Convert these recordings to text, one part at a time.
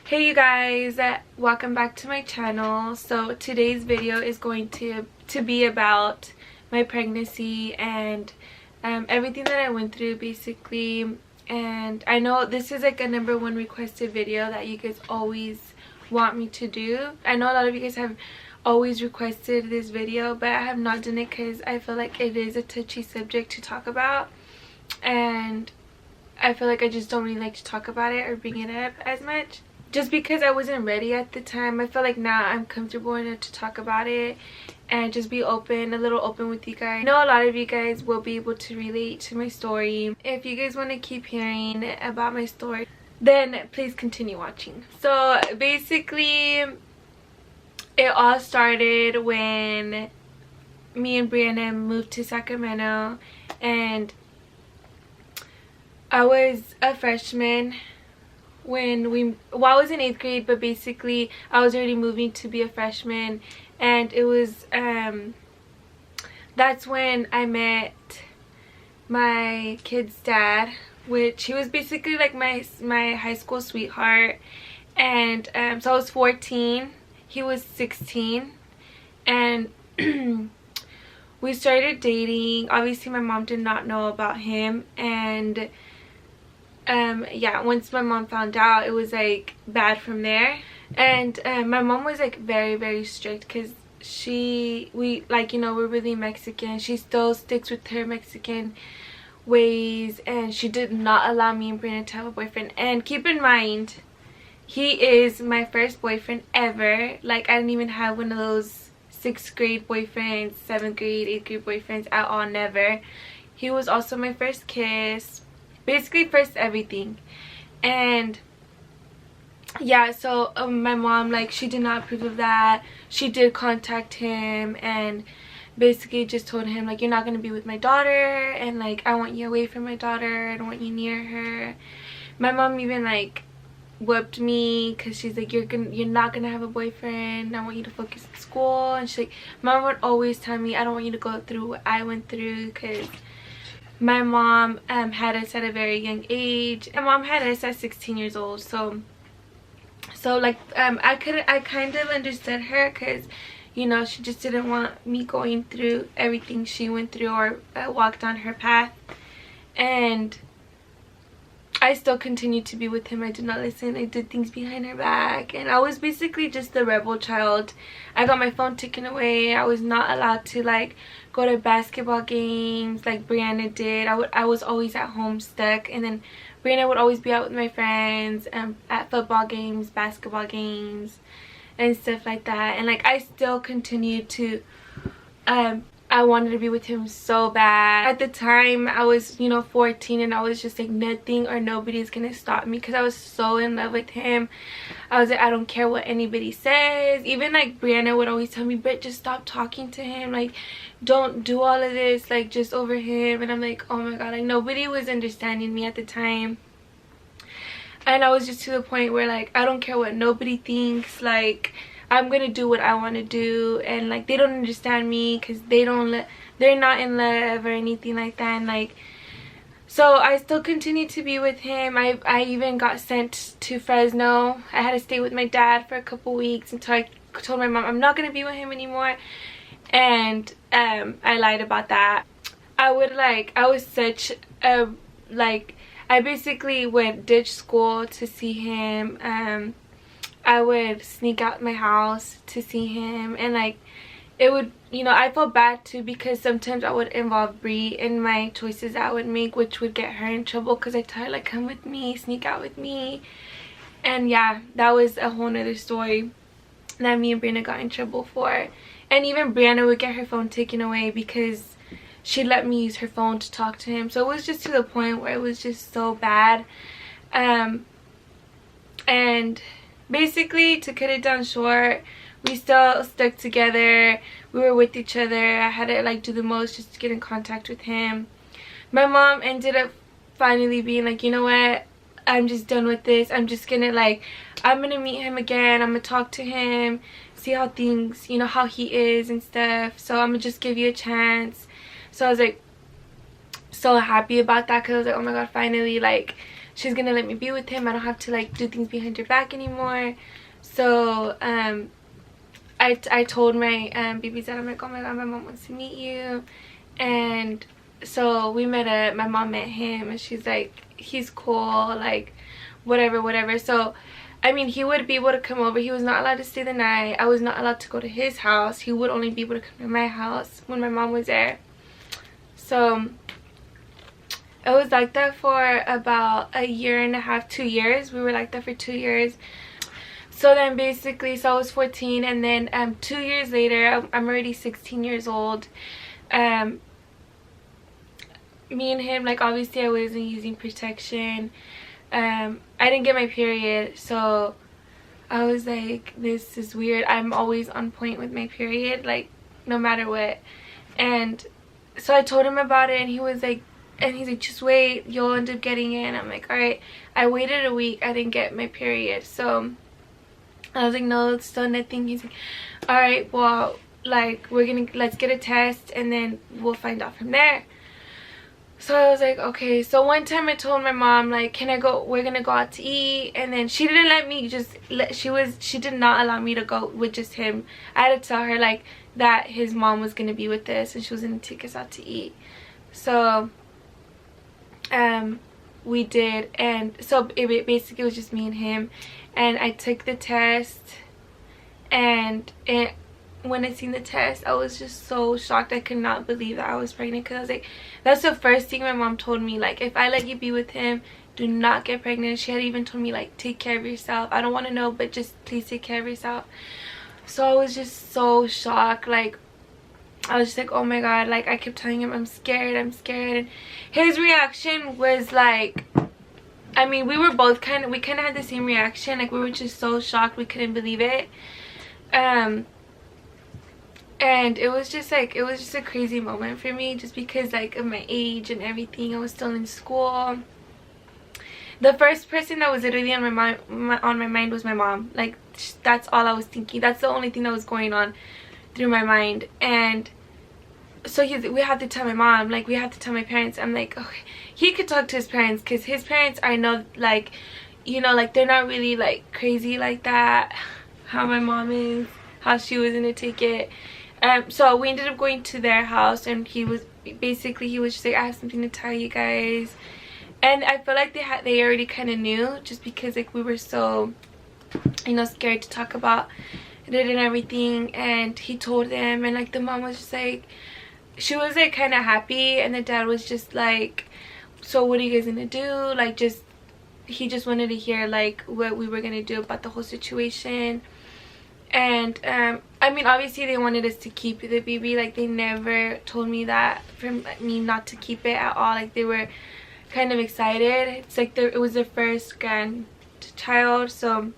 Hey you guys, welcome back to my channel. So today's video is going to be about my pregnancy and everything that I went through basically. And I know this is like a #1 requested video that you guys always want me to do. I know a lot of you guys have always requested this video, but I have not done it because I feel like it is a touchy subject to talk about, and I feel like I just don't really like to talk about it or bring it up as much, just because I wasn't ready at the time. I feel like now I'm comfortable enough to talk about it and just be open, a little open with you guys. I know a lot of you guys will be able to relate to my story. If you guys want to keep hearing about my story, then please continue watching. So basically, it all started when me and Brianna moved to Sacramento, and I was a freshman when I was in 8th grade, but basically I was already moving to be a freshman. And it was that's when I met my kid's dad, which he was basically like my high school sweetheart. And so I was 14, he was 16, and we started dating. Obviously my mom did not know about him, and yeah, once my mom found out, it was like bad from there. And my mom was like very strict because we're really Mexican. She still sticks with her Mexican ways, and she did not allow me and Brianna to have a boyfriend. And keep in mind, he is my first boyfriend ever. Like, I didn't even have one of those 6th grade boyfriends, 7th grade, 8th grade boyfriends at all, never. He was also my first kiss, basically first everything. And yeah, so my mom, like, she did not approve of that. She did contact him and basically just told him, like, you're not going to be with my daughter, and like, I want you away from my daughter, I don't want you near her. My mom even like whipped me because she's like, you're not gonna have a boyfriend, I want you to focus on school. And she's like, mom would always tell me, I don't want you to go through what I went through, because my mom had us at a very young age. My mom had us at 16 years old. So like, I kind of understood her, because you know, she just didn't want me going through everything she went through or walked on her path. And I still continued to be with him. I did not listen. I did things behind her back, and I was basically just the rebel child. I got my phone taken away. I was not allowed to like go to basketball games like Brianna did. I was always at home stuck, and then Brianna would always be out with my friends at football games, basketball games, and stuff like that. And like, I still continued to I wanted to be with him so bad. At the time, I was, 14, and I was just like, nothing or nobody's gonna stop me, because I was so in love with him. I was like, I don't care what anybody says. Even like Brianna would always tell me, but just stop talking to him, like, don't do all of this, like, just over him. And I'm like, oh my god, like, nobody was understanding me at the time. And I was just to the point where, like, I don't care what nobody thinks, like, I'm gonna do what I want to do. And like, they don't understand me because they're not in love or anything like that. And like, so I still continued to be with him. I even got sent to Fresno. I had to stay with my dad for a couple weeks until I told my mom I'm not gonna be with him anymore. And I lied about that. I was such a, like, I basically would ditch school to see him. I would sneak out my house to see him, and like, it would, I felt bad too, because sometimes I would involve Bri in my choices I would make, which would get her in trouble, because I tell her, like, come with me, sneak out with me. And yeah, that was a whole nother story that me and Brianna got in trouble for. And even Brianna would get her phone taken away because she let me use her phone to talk to him. So it was just to the point where it was just so bad. And basically, to cut it down short, we still stuck together. We were with each other. I had to like do the most just to get in contact with him. My mom ended up finally being like, you know what, I'm just done with this. I'm just gonna I'm gonna meet him again. I'm gonna talk to him, see how things, how he is and stuff. So I'm gonna just give you a chance. So I was like so happy about that, because I was like, oh my god, finally, like, she's gonna let me be with him. I don't have to like do things behind her back anymore. So I told my baby's dad, I'm like, oh my god, my mom wants to meet you. And so we met up, my mom met him, and she's like, he's cool, like whatever. So I mean, he would be able to come over. He was not allowed to stay the night. I was not allowed to go to his house. He would only be able to come to my house when my mom was there. So it was like that for about a year and a half, 2 years. We were like that for 2 years. So then basically, so I was 14, and then 2 years later, I'm already 16 years old. Me and him, like, obviously I wasn't using protection. I didn't get my period, so I was like, this is weird. I'm always on point with my period, like, no matter what. And so I told him about it, and he was like, he's like, just wait, you'll end up getting it. And I'm like, all right. I waited a week. I didn't get my period, so I was like, no, it's still nothing. He's like, all right, well, like, let's get a test, and then we'll find out from there. So I was like, okay. So one time I told my mom, like, can I go, we're gonna go out to eat. And then she didn't let me she did not allow me to go with just him. I had to tell her, like, that his mom was gonna be with us and she was gonna take us out to eat. So we did, and so it basically was just me and him. And I took the test, and when I seen the test, I was just so shocked. I could not believe that I was pregnant, because I was like, that's the first thing my mom told me, like, if I let you be with him, do not get pregnant. She had even told me, like, take care of yourself. I don't want to know, but just please take care of yourself. So I was just so shocked. Like, I was just like, oh my god. Like, I kept telling him, I'm scared. And his reaction was like, I mean, we both kind of had the same reaction. Like, we were just so shocked, we couldn't believe it. And it was just like, it was just a crazy moment for me, just because, like, of my age and everything. I was still in school. The first person that was literally on my mind was my mom. Like, that's all I was thinking. That's the only thing that was going on through my mind. And so we have to tell my mom, like, we have to tell my parents. I'm like, okay, he could talk to his parents, because his parents, I know, like, you know, like, they're not really, like, crazy like that, how my mom is, how she was gonna take it. So we ended up going to their house, and he was just like, I have something to tell you guys. And I feel like they already kind of knew, just because, like, we were so, you know, scared to talk about it and everything. And he told them, and, like, the mom was just like, she was, like, kind of happy, and the dad was just like, so what are you guys gonna do? Like, he just wanted to hear, like, what we were gonna do about the whole situation. And I mean, obviously they wanted us to keep the baby. Like, they never told me that for me not to keep it at all. Like, they were kind of excited. It's like it was their first grandchild. So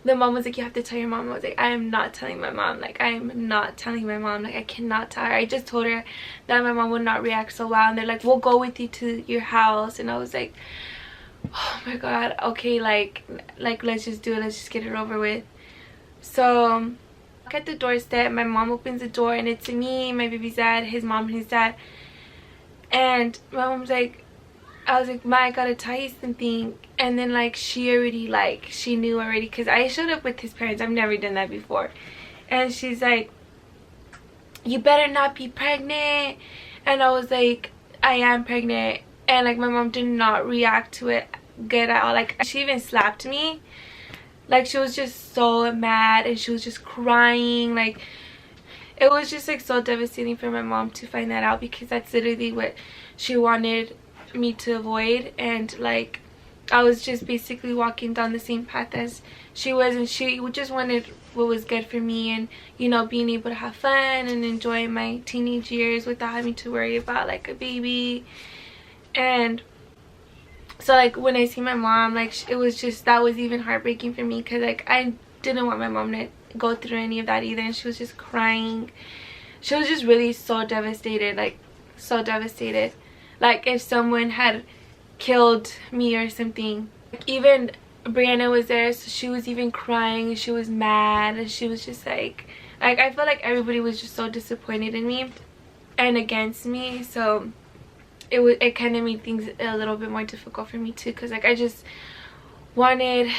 the mom was like, you have to tell your mom. I was like, I am not telling my mom. Like, I am not telling my mom. Like, I cannot tell her. I just told her that my mom would not react so well. And they're like, we'll go with you to your house. And I was like, oh my god, okay, like let's just do it. Let's just get it over with. So at the doorstep, my mom opens the door, and it's me, my baby's dad, his mom, and his dad. And my mom's like, I was like, Ma, I gotta tell you something. And then, like, she knew already, because I showed up with his parents. I've never done that before. And she's like, you better not be pregnant. And I was like, I am pregnant. And, like, my mom did not react to it good at all. Like, she even slapped me. Like, she was just so mad, and she was just crying. Like, it was just, like, so devastating for my mom to find that out, because that's literally what she wanted me to avoid. And, like, I was just basically walking down the same path as she was, and she just wanted what was good for me, and, you know, being able to have fun and enjoy my teenage years without having to worry about, like, a baby. And so, like, when I see my mom, like, it was just, that was even heartbreaking for me, because, like, I didn't want my mom to go through any of that either. And she was just crying. She was just really so devastated, like, so devastated. Like, if someone had killed me or something. Like, even Brianna was there, so she was even crying. She was mad, and she was just like I felt like everybody was just so disappointed in me and against me. So it kind of made things a little bit more difficult for me too, because like I just wanted,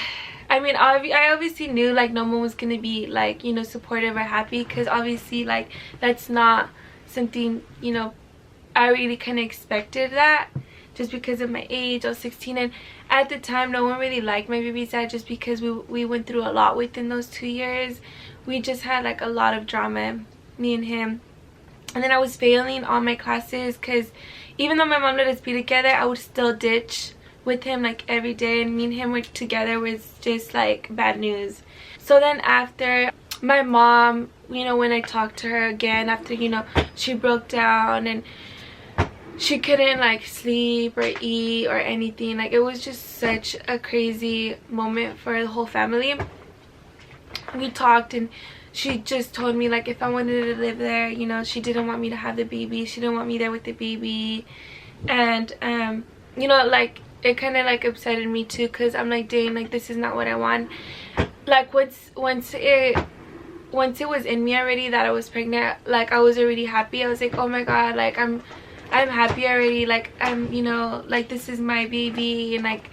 I mean, I obviously knew like no one was gonna be like, you know, supportive or happy, because obviously like that's not something, you know, I really kind of expected that, just because of my age. I was 16, and at the time no one really liked my baby's dad, just because we went through a lot within those 2 years. We just had like a lot of drama, me and him. And then I was failing all my classes, because even though my mom let us be together, I would still ditch with him like every day, and me and him were together was just like bad news. So then after my mom, you know, when I talked to her again after, you know, she broke down and she couldn't like sleep or eat or anything, like it was just such a crazy moment for the whole family. We talked, and she just told me like if I wanted to live there, you know, she didn't want me to have the baby, she didn't want me there with the baby. And you know, like it kind of like upsetted me too, because I'm like, dang, like this is not what I want. Like once it was in me already that I was pregnant, like I was already happy. I was like, oh my god, like I'm happy already, like I'm, you know, like this is my baby, and like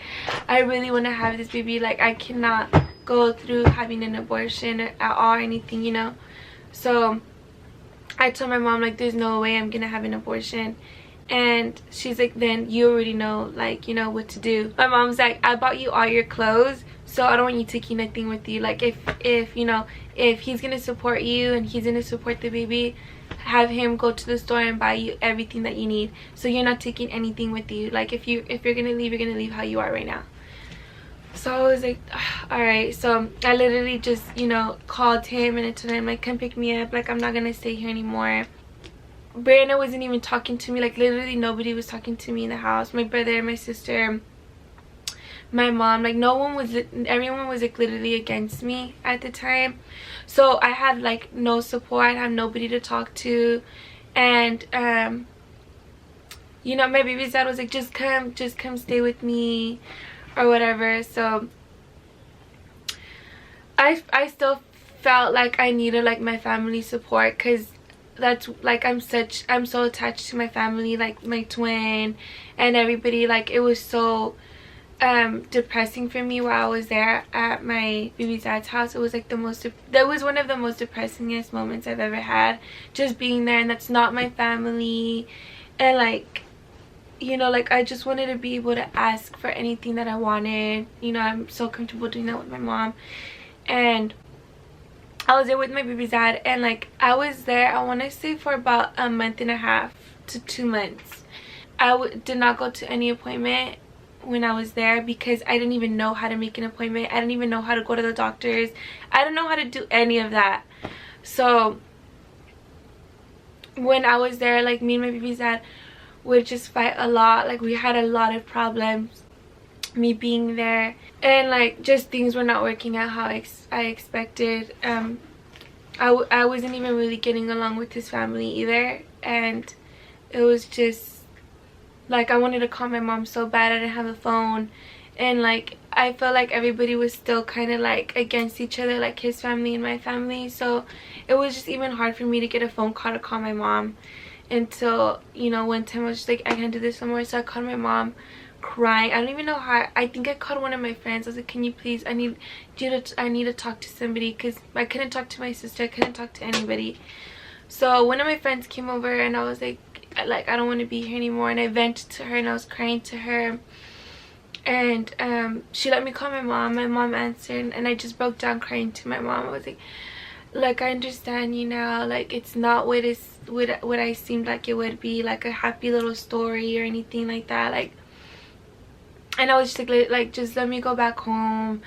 I really want to have this baby. Like I cannot go through having an abortion at all or anything, you know. So I told my mom like there's no way I'm gonna have an abortion. And she's like, then you already know, like, you know what to do. My mom's like, I bought you all your clothes, so I don't want you taking nothing with you. Like if you know, if he's gonna support you and he's gonna support the baby, have him go to the store and buy you everything that you need, so you're not taking anything with you. Like if you're gonna leave, you're gonna leave how you are right now. So I was like, all right. So I literally just, you know, called him and I told him like, come pick me up, like I'm not gonna stay here anymore. Brianna wasn't even talking to me, like literally nobody was talking to me in the house. My brother, my sister, my mom, like no one was, everyone was like literally against me at the time. So I had like no support, I had nobody to talk to. And you know, my baby's dad was like, just come stay with me or whatever. So I still felt like I needed like my family support, because that's like I'm so attached to my family, like my twin and everybody. Like it was so depressing for me while I was there at my baby's dad's house. It was like that was one of the most depressingest moments I've ever had, just being there, and that's not my family. And like, you know, like I just wanted to be able to ask for anything that I wanted. You know, I'm so comfortable doing that with my mom. And I was there with my baby's dad, and like I was there, I want to say for about a month and a half to 2 months. I did not go to any appointment when I was there, because I didn't even know how to make an appointment. I didn't even know how to go to the doctors. I didn't know how to do any of that. So when I was there, like me and my baby's dad would just fight a lot. Like we had a lot of problems, me being there, and like just things were not working out how I expected. I wasn't even really getting along with his family either, and it was just like I wanted to call my mom so bad. I didn't have a phone, and like I felt like everybody was still kind of like against each other, like his family and my family. So it was just even hard for me to get a phone call to call my mom, until, you know, one time I was just like, I can't do this no more. So I called my mom crying. I don't even know how. I think I called one of my friends. I was like, can you please, I need to talk to somebody, because I couldn't talk to my sister, I couldn't talk to anybody. So one of my friends came over, and I was like I don't want to be here anymore, and I vented to her, and I was crying to her. And she let me call my mom. My mom answered, and I just broke down crying to my mom. I was like I understand you now, like it's not what I seemed like it would be, like a happy little story or anything like that. Like, and I was just like just let me go back home.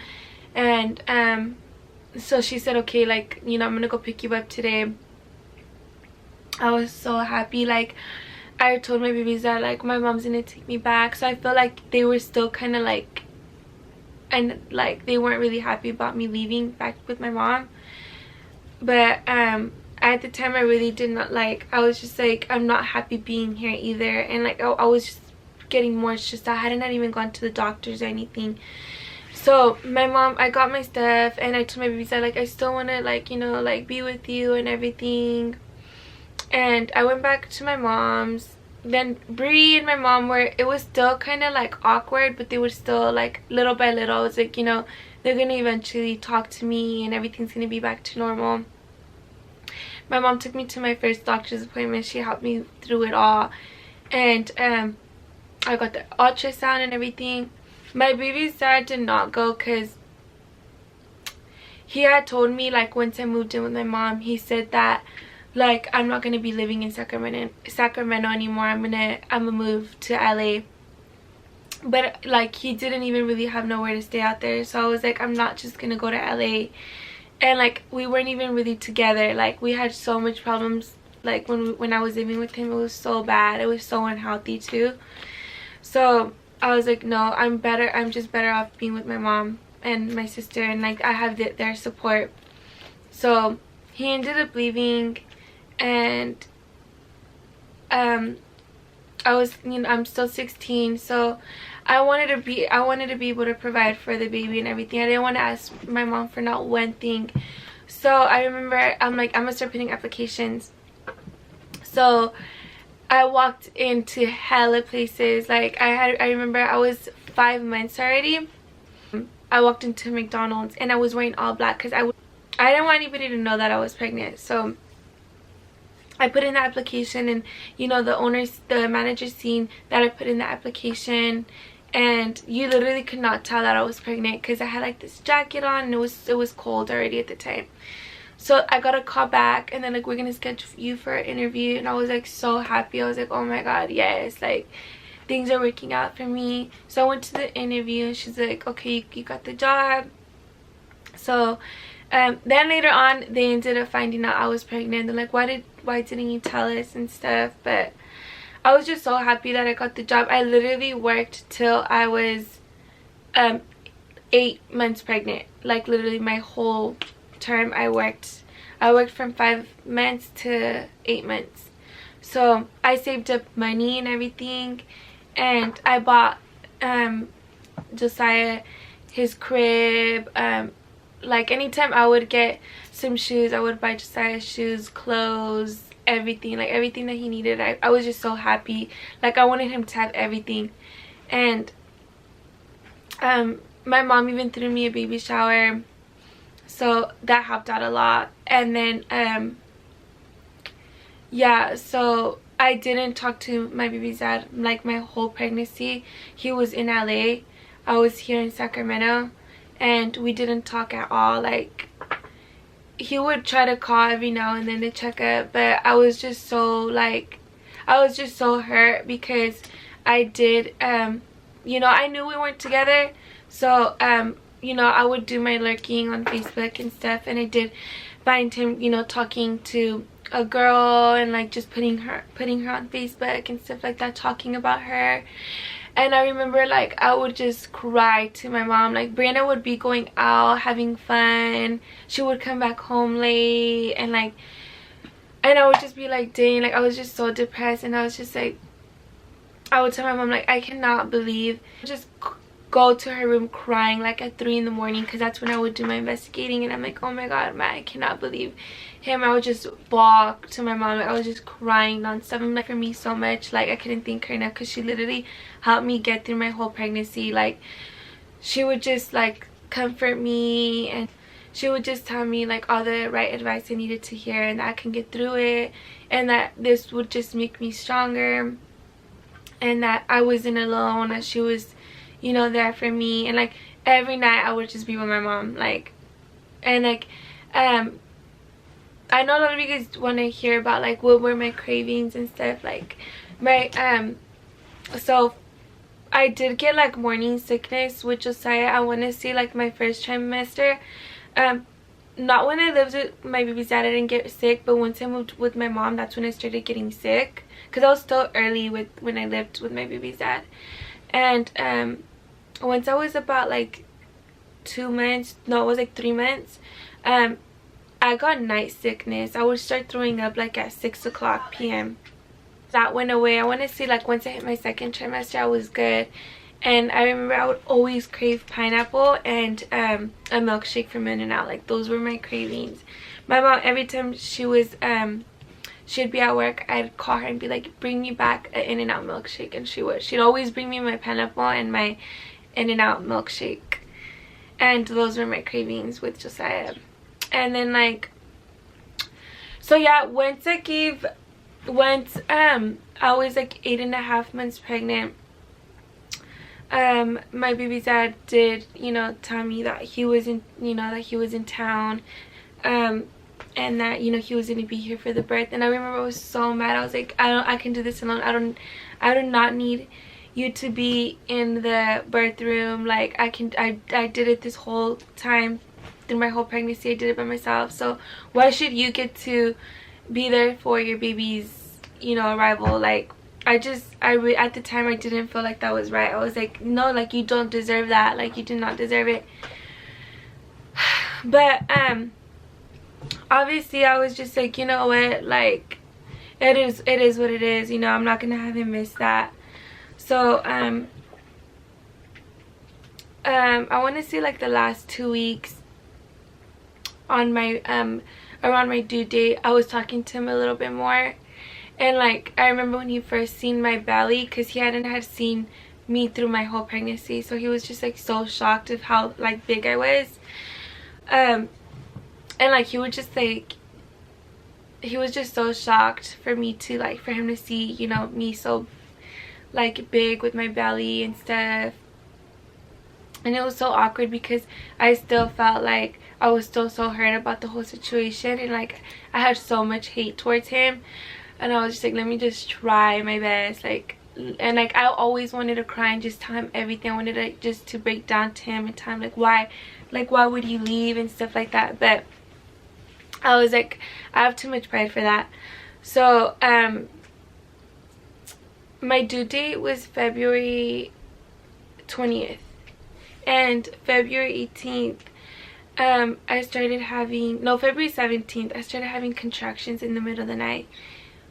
And so she said, okay, like, you know, I'm gonna go pick you up today. I was so happy. Like I told my babies that like my mom's gonna take me back. So I felt like they were still kind of like, and like they weren't really happy about me leaving back with my mom. But at the time I really did not like, I was just like, I'm not happy being here either. And like I was just getting more stressed out. I had not even gone to the doctors or anything. So my mom, I got my stuff, and I told my babies that like I still want to, like, you know, like be with you and everything. And I went back to my mom's, then Bree and my mom were, it was still kind of like awkward, but they were still like little by little. I was like, you know, they're gonna eventually talk to me and everything's gonna be back to normal. My mom took me to my first doctor's appointment. She helped me through it all, and I got the ultrasound and everything. My baby's dad did not go because he had told me, like, once I moved in with my mom, he said that, like, I'm not gonna be living in Sacramento anymore. I'm gonna move to LA. But like, he didn't even really have nowhere to stay out there, so I was like, I'm not just gonna go to LA. And like, we weren't even really together. Like, we had so much problems. Like, when I was living with him, it was so bad. It was so unhealthy too. So I was like, no, I'm just better off being with my mom and my sister, and like, I have their support. So he ended up leaving, and I was, you know, I'm still 16, so I wanted to be able to provide for the baby and everything. I didn't want to ask my mom for not one thing. So I remember, I'm like, I'm gonna start putting applications. So I walked into hella places. Like, I remember I was 5 months already. I walked into McDonald's and I was wearing all black because I didn't want anybody to know that I was pregnant. So I put in the application, and you know, the manager seen that I put in the application, and you literally could not tell that I was pregnant because I had like this jacket on, and it was cold already at the time. So I got a call back, and then like, we're gonna schedule you for an interview, and I was like so happy. I was like, oh my god, yes, like things are working out for me. So I went to the interview, and she's like, okay, you got the job. So then later on, they ended up finding out I was pregnant. They're like, why didn't you tell us and stuff? But I was just so happy that I got the job. I literally worked till I was 8 months pregnant. Like, literally my whole term I worked from 5 months to 8 months. So I saved up money and everything, and I bought Josiah his crib. Like, anytime I would get some shoes, I would buy Josiah shoes, clothes, everything. Like, everything that he needed. I was just so happy. Like, I wanted him to have everything. And my mom even threw me a baby shower, so that helped out a lot. And then yeah, so I didn't talk to my baby's dad like my whole pregnancy. He was in LA, I was here in Sacramento, and we didn't talk at all. Like, he would try to call every now and then to check up, but I was just so hurt because I did, you know, I knew we weren't together. So you know, I would do my lurking on Facebook and stuff, and I did find him, you know, talking to a girl and like just putting her on Facebook and stuff like that, talking about her. And I remember, like, I would just cry to my mom. Like, Brianna would be going out having fun, she would come back home late, and like, and I would just be like, dang, like, I was just so depressed. And I was just like, I would tell my mom, like, I cannot believe, just go to her room crying like at 3 in the morning, because that's when I would do my investigating. And I'm like, oh my god, man, I cannot believe him. I would just walk to my mom, like, I was just crying nonstop. I'm like, for me so much, like, I couldn't thank her enough, because she literally helped me get through my whole pregnancy. Like, she would just like comfort me, and she would just tell me like all the right advice I needed to hear, and that I can get through it, and that this would just make me stronger, and that I wasn't alone, that she was, you know, there for me. And like, every night I would just be with my mom, like, and like, I know a lot of you guys want to hear about like what were my cravings and stuff. Like, my so I did get like morning sickness with Josiah. I want to say like my first trimester. Not when I lived with my baby's dad, I didn't get sick, but once I moved with my mom, that's when I started getting sick, because I was still early when I lived with my baby's dad. And once I was about like 2 months, no, it was like 3 months, I got night sickness. I would start throwing up like at 6 o'clock p.m. That went away. I want to say like once I hit my second trimester, I was good. And I remember I would always crave pineapple and a milkshake from In-N-Out. Like, those were my cravings. My mom, every time she was she'd be at work, I'd call her and be like, bring me back an In-N-Out milkshake, and she would. She'd always bring me my pineapple and my In-N-Out milkshake, and those were my cravings with Josiah. And then like, so yeah, once I was like 8.5 months pregnant, my baby's dad did, you know, tell me that he was in, you know, that he was in town, and that, you know, he was gonna be here for the birth. And I remember I was so mad. I was like, I can do this alone. I do not need you to be in the birth room. Like, I did it this whole time through my whole pregnancy. I did it by myself, so why should you get to be there for your baby's, you know, arrival? Like, at the time I didn't feel like that was right. I was like, no, like, you don't deserve that. Like, you do not deserve it. But obviously I was just like, you know what, like, it is what it is, you know. I'm not gonna have him miss that. So I want to say like the last 2 weeks on my around my due date, I was talking to him a little bit more. And like, I remember when he first seen my belly, because he had seen me through my whole pregnancy, so he was just like so shocked of how like big I was. And like, he was just so shocked for me to like, for him to see, you know, me so like big with my belly and stuff. And it was so awkward because I still felt like I was still so hurt about the whole situation, and like, I had so much hate towards him. And I was just like, let me just try my best, like. And like, I always wanted to cry and just tell him everything. I wanted to just to break down to him and tell him like why would you leave and stuff like that. But I was like, I have too much pride for that. So my due date was February 20th, and February 18th I started having, no, February 17th I started having contractions in the middle of the night.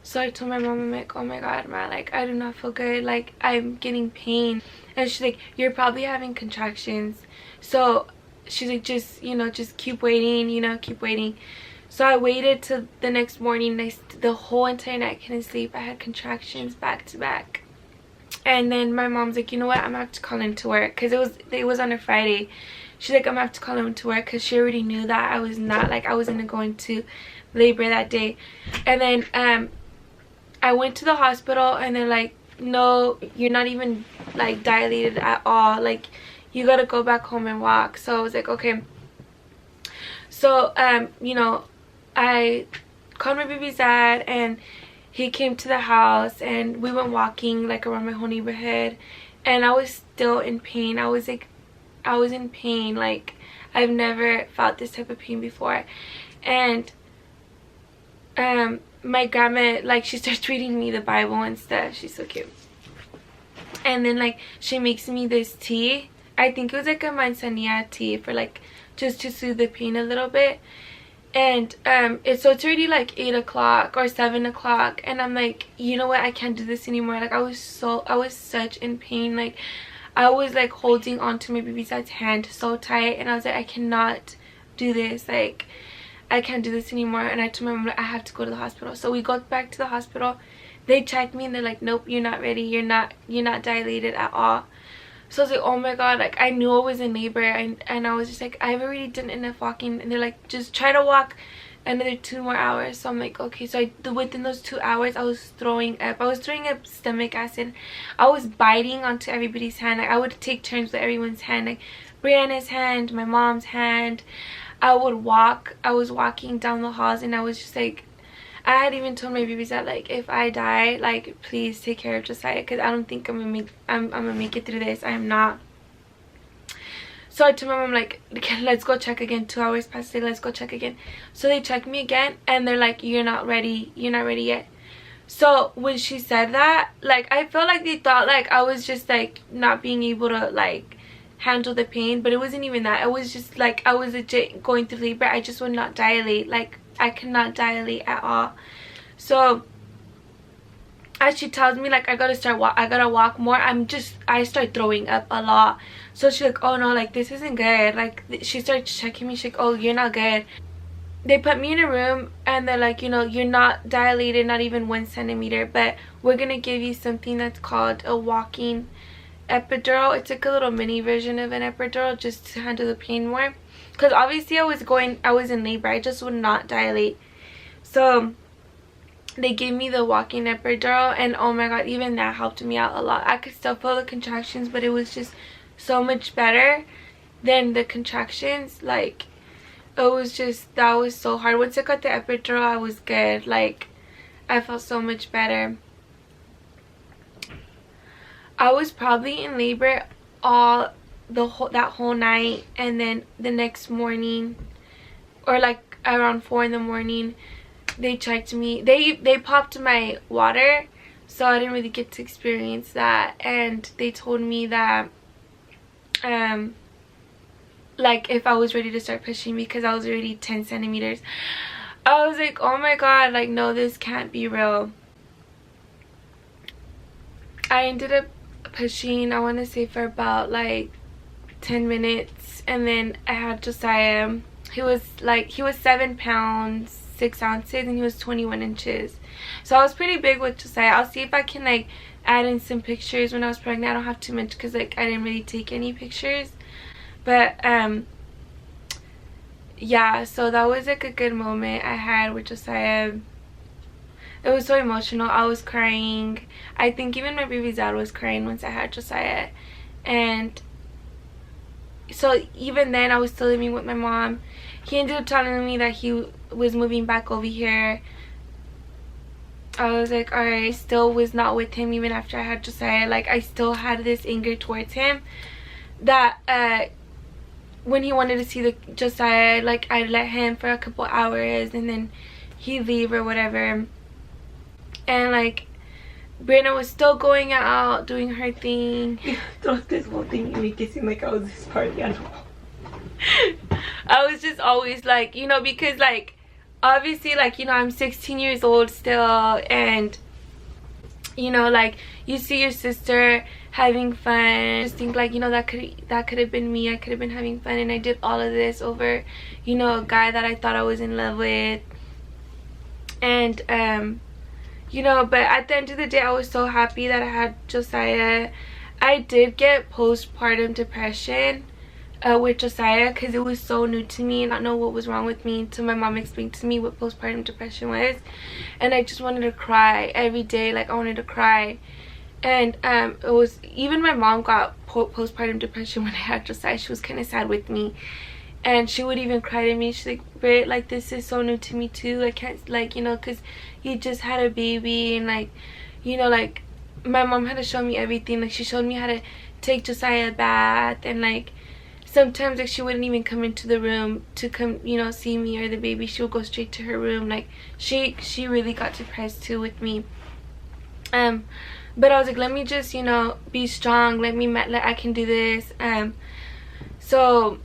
So I told my mom, I'm like, oh my god, Ma, like, I do not feel good, like, I'm getting pain. And she's like, you're probably having contractions. So she's like, just, you know, just keep waiting, you know, keep waiting. So I waited till the next morning. The whole entire night I couldn't sleep. I had contractions back to back. And then my mom's like, you know what, I'm gonna have to call in to work, because it was on a Friday. She's like, I'm gonna have to call in to work, because she already knew that I was not, like, I wasn't going to labor that day. And then I went to the hospital, and they're like, no, you're not even like dilated at all, like, you gotta go back home and walk. So I was like, okay. So you know, I called my baby's dad, and he came to the house, and we went walking like around my whole neighborhood, and I was still in pain. I was in pain, like, I've never felt this type of pain before. And my grandma, like, she starts reading me the Bible and stuff. She's so cute. And then like, she makes me this tea. I think it was like a manzanilla tea, for like, just to soothe the pain a little bit. And it's already like 8 o'clock or 7 o'clock, and I'm like, you know what, I can't do this anymore. Like, I was such in pain. Like, I was like holding on to my baby's dad's hand so tight, and I was like, I cannot do this, like, I can't do this anymore. And I told my mom, like, I have to go to the hospital. So we go back to the hospital. They checked me, and they're like, nope, you're not ready, you're not dilated at all. So I was like, oh my god, like, I knew I was in labor, and I was just like, I've already done enough walking. And they're like, just try to walk another 2 more hours. So I'm like, okay. So within those 2 hours, I was throwing up. I was throwing up stomach acid. I was biting onto everybody's hand. Like, I would take turns with everyone's hand, like Brianna's hand, my mom's hand. I was walking down the halls, and I was just like, I had even told my babies that, like, if I die, like, please take care of Josiah, because I don't think I'm gonna make it through this. I am not. So I told my mom, like, okay, let's go check again. 2 hours passed, let's go check again. So they checked me again, and they're like, you're not ready yet. So when she said that, like, I felt like they thought like I was just like not being able to like handle the pain, but it wasn't even that. It was just like I was legit going through labor. I just would not dilate. Like, I cannot dilate at all. So as she tells me, like, I gotta walk more, I start throwing up a lot. So she's like, oh no, like, this isn't good. Like, she starts checking me. She's like, oh, you're not good. they put me in a room and they're like, you know, you're not dilated, not even 1 centimeter, but we're gonna give you something that's called a walking epidural. It's like a little mini version of an epidural just to handle the pain more, because obviously I was in labor, I just would not dilate. So they gave me the walking epidural, and oh my god, even that helped me out a lot. I could still feel the contractions, but it was just so much better than the contractions. Like, it was just, that was so hard. Once I got the epidural, I was good. Like, I felt so much better. I was probably in labor that whole night, and then the next morning, or like around 4 in the morning, they checked me. They popped my water, so I didn't really get to experience that. And they told me that like if I was ready to start pushing, because I was already 10 centimeters. I was like, oh my god, like, no, this can't be real. I ended up pushing, I want to say, for about like 10 minutes, and then I had Josiah. He was 7 pounds 6 ounces, and he was 21 inches, so I was pretty big with Josiah. I'll see if I can like add in some pictures when I was pregnant. I don't have too much because like I didn't really take any pictures, but yeah, so that was like a good moment I had with Josiah. It was so emotional. I was crying. I think even my baby's dad was crying once I had Josiah. And so even then, I was still living with my mom. He ended up telling me that he was moving back over here. I was like, alright. I still was not with him even after I had Josiah. Like, I still had this anger towards him, that when he wanted to see the Josiah, like, I'd let him for a couple hours and then he'd leave or whatever. And like, Brianna was still going out, doing her thing. Throughout this whole thing, you make it seem like I was this party animal. I was just always like, you know, because like, obviously, like, you know, I'm 16 years old still, and you know, like, you see your sister having fun, just think like, you know, that could have been me. I could have been having fun, and I did all of this over, you know, a guy that I thought I was in love with. And you know, but at the end of the day, I was so happy that I had Josiah. I did get postpartum depression with Josiah, because it was so new to me and I don't know what was wrong with me until my mom explained to me what postpartum depression was. And I just wanted to cry every day. Like, I wanted to cry. And it was, even my mom got postpartum depression when I had Josiah. She was kind of sad with me, and she would even cry to me. She's like, Britt, like, this is so new to me too. I can't, like, you know, because you just had a baby, and like, you know, like, my mom had to show me everything. Like, she showed me how to take Josiah a bath, and like, sometimes like she wouldn't even come into the room to come, you know, see me or the baby. She would go straight to her room. Like, she really got depressed too with me. But I was like, let me just, you know, be strong. Let I can do this. So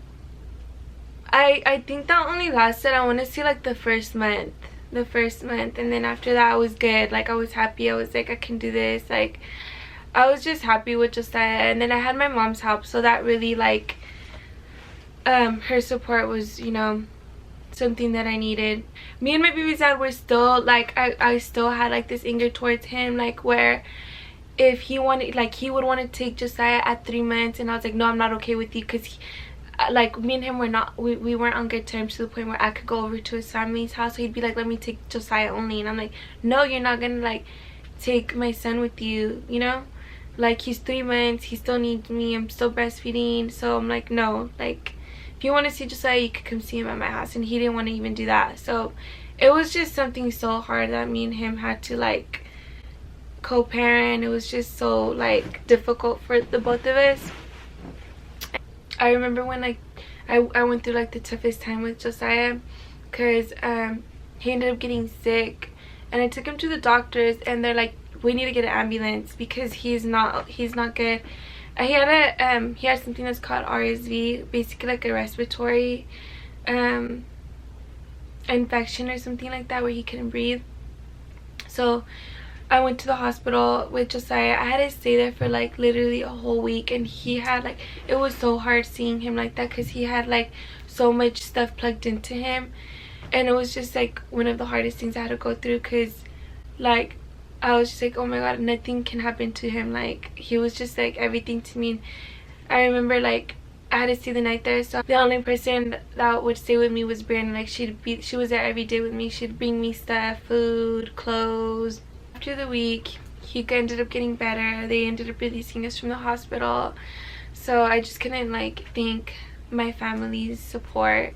I think that only lasted, I want to say, like the first month, and then after that I was good. Like, I was happy. I was like, I can do this. Like, I was just happy with Josiah. And then I had my mom's help, so that really, like, her support was, you know, something that I needed. Me and my baby's dad were still like, I still had like this anger towards him, like, where if he wanted, like, he would want to take Josiah at 3 months, and I was like, no, I'm not okay with you, because like, me and him were not, we weren't on good terms, to the point where I could go over to his family's house. So he'd be like, let me take Josiah only, and I'm like, no, you're not gonna like take my son with you, you know, like, he's 3 months, he still needs me, I'm still breastfeeding. So I'm like, no, like, if you want to see Josiah, you could come see him at my house. And he didn't want to even do that. So it was just something so hard that me and him had to like co-parent. It was just so like difficult for the both of us. I remember when like I went through like the toughest time with Josiah, because he ended up getting sick, and I took him to the doctors, and they're like, we need to get an ambulance because he's not good. He had something that's called RSV, basically like a respiratory infection or something like that, where he couldn't breathe. So I went to the hospital with Josiah. I had to stay there for like literally a whole week, and he had like, it was so hard seeing him like that, because he had like so much stuff plugged into him. And it was just like one of the hardest things I had to go through, because like I was just like, oh my god, nothing can happen to him. Like he was just like everything to me. I remember like I had to stay the night there, so the only person that would stay with me was Brianna. Like she was there every day with me. She'd bring me stuff, food, clothes. After the week, he ended up getting better. They ended up releasing us from the hospital, so I just couldn't like thank my family's support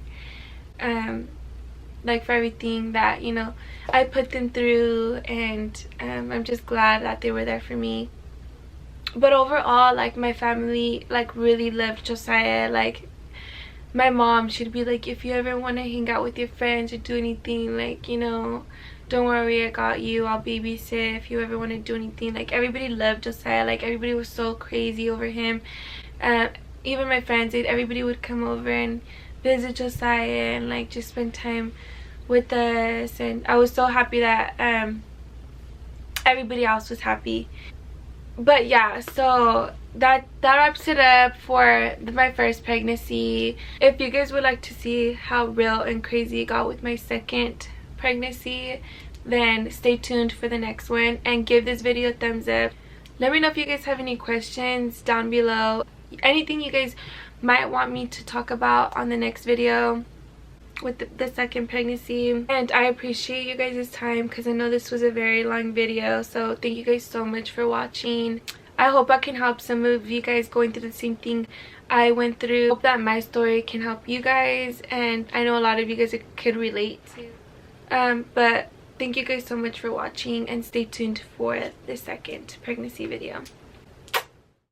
like for everything that, you know, I put them through, and I'm just glad that they were there for me. But overall, like my family like really loved Josiah. Like my mom, she'd be like, if you ever want to hang out with your friends or do anything, like, you know, don't worry, I got you, I'll babysit if you ever want to do anything. Like everybody loved Josiah. Like everybody was so crazy over him. Even my friends, everybody would come over and visit Josiah and like just spend time with us, and I was so happy that everybody else was happy. But yeah, so that wraps it up for my first pregnancy. If you guys would like to see how real and crazy it got with my second pregnancy, then stay tuned for the next one, and give this video a thumbs up. Let me know if you guys have any questions down below, anything you guys might want me to talk about on the next video with the second pregnancy. And I appreciate you guys' time, because I know this was a very long video, so thank you guys so much for watching. I hope I can help some of you guys going through the same thing I went through. Hope that my story can help you guys, and I know a lot of you guys could relate to. But thank you guys so much for watching, and stay tuned for the second pregnancy video.